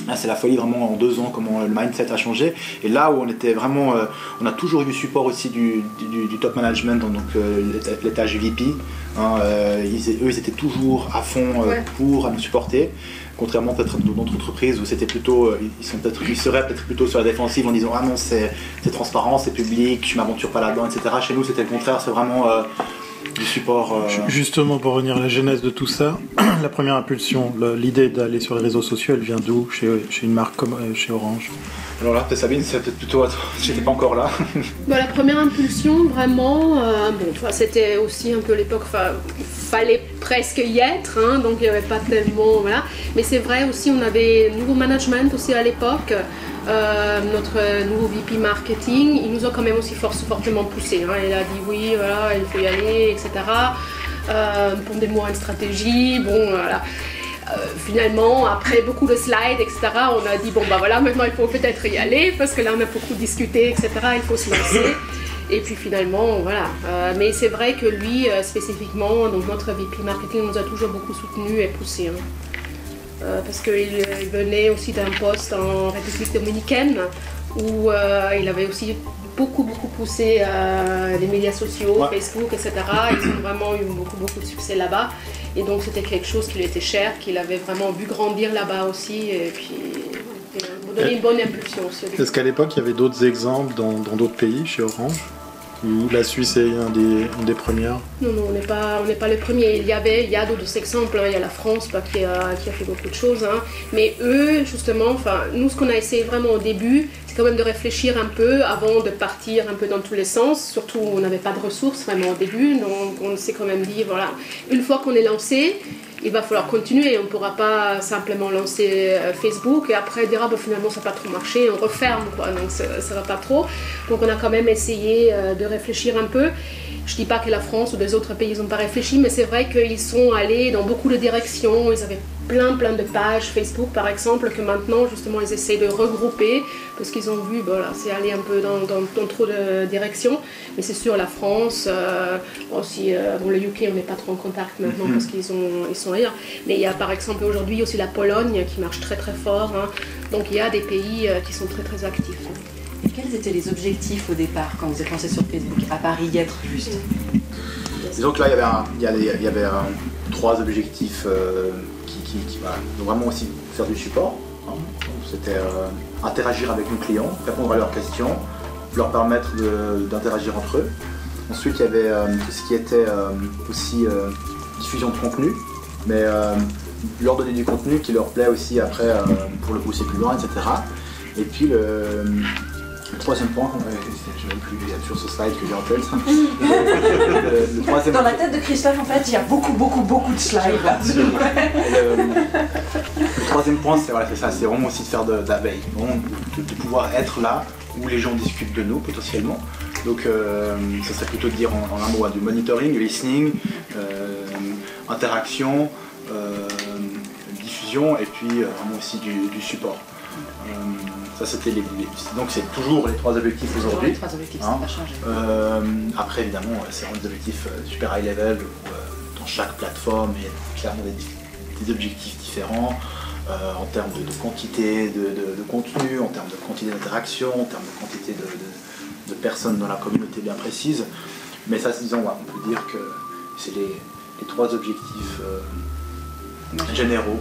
Là, c'est la folie vraiment en 2 ans, comment le mindset a changé. Et là où on était vraiment, on a toujours eu du support aussi du top management, donc l'étage VP. Hein, eux, ils étaient toujours à fond pour nous supporter. Contrairement peut-être à d'autres entreprises où c'était plutôt, ils seraient peut-être plutôt sur la défensive en disant ah non c'est transparent, c'est public, je m'aventure pas là-dedans, etc. Chez nous c'était le contraire, c'est vraiment du support. Justement, pour revenir à la genèse de tout ça, la première impulsion, l'idée d'aller sur les réseaux sociaux, elle vient d'où chez une marque comme chez Orange? Alors là, Sabine, c'est peut-être plutôt. J'étais pas encore là. Bon, la première impulsion, vraiment, c'était aussi un peu l'époque, fallait presque y être, hein, donc il n'y avait pas tellement. Voilà. Mais c'est vrai aussi, on avait nouveau management aussi à l'époque. Notre nouveau VP marketing, il nous a quand même aussi fortement poussé. Hein. Il a dit oui, voilà, il faut y aller, etc. Pondez-moi une stratégie, bon, voilà. Finalement, après beaucoup de slides, etc., on a dit bon, bah voilà, maintenant il faut peut-être y aller parce que là on a beaucoup discuté, etc., il faut se lancer. Et puis finalement, voilà. Mais c'est vrai que lui, spécifiquement, donc notre VP marketing nous a toujours beaucoup soutenu et poussé. Hein. Parce qu'il venait aussi d'un poste en République dominicaine où il avait aussi beaucoup poussé les médias sociaux, Facebook, etc. Ils ont vraiment eu beaucoup de succès là-bas. Et donc c'était quelque chose qui lui était cher, qu'il avait vraiment vu grandir là-bas aussi. Et puis vous donner une bonne impulsion aussi. Est-ce qu'à l'époque il y avait d'autres exemples dans d'autres pays chez Orange? Ou la Suisse est une des premières? Non, on n'est pas les premiers. Il y a d'autres exemples. Hein. Il y a la France qui a fait beaucoup de choses. Hein. Mais eux, justement, nous, ce qu'on a essayé vraiment au début, c'est quand même de réfléchir un peu avant de partir un peu dans tous les sens. Surtout, on n'avait pas de ressources vraiment au début. Donc, on s'est quand même dit, voilà, une fois qu'on est lancé, il va falloir continuer. On ne pourra pas simplement lancer Facebook et après dire finalement ça n'a pas trop marché, on referme quoi. Donc ça ne va pas trop. Donc on a quand même essayé de réfléchir un peu. Je ne dis pas que la France ou des autres pays n'ont pas réfléchi, mais c'est vrai qu'ils sont allés dans beaucoup de directions. Ils avaient plein de pages Facebook par exemple que maintenant justement ils essaient de regrouper parce qu'ils ont vu voilà, c'est aller un peu dans trop de directions. Mais c'est sûr la France, aussi le UK on n'est pas trop en contact maintenant parce qu'ils sont ailleurs. Mais il y a par exemple aujourd'hui aussi la Pologne qui marche très fort. Hein. Donc il y a des pays qui sont très actifs. Et quels étaient les objectifs au départ quand vous êtes lancé sur Facebook, à part y être juste? Disons que là il y avait 3 objectifs qui donc vraiment aussi faire du support. Hein. C'était interagir avec nos clients, répondre à leurs questions, leur permettre d'interagir entre eux. Ensuite il y avait tout ce qui était aussi diffusion de contenu, mais leur donner du contenu qui leur plaît aussi après pour le pousser plus loin, etc. Et puis le 3e point, je ne sais plus, il y a toujours ce slide que j'ai en tête. Le 3e... Dans la tête de Christophe, en fait, il y a beaucoup de slides. Le 3e point, c'est ça, c'est vraiment aussi de faire de la veille, de pouvoir être là où les gens discutent de nous potentiellement. Donc ça serait plutôt de dire en un mot du monitoring, du listening, interaction, diffusion et puis vraiment aussi du support. Ça c'était donc c'est toujours les 3 objectifs aujourd'hui. Les 3 objectifs, ça n'a pas changé. Après évidemment c'est vraiment des objectifs super high level où dans chaque plateforme il y a clairement des objectifs différents en termes de quantité de contenu, en termes de quantité d'interaction, en termes de quantité de personnes dans la communauté bien précise. Mais ça disons on peut dire que c'est les 3 objectifs généraux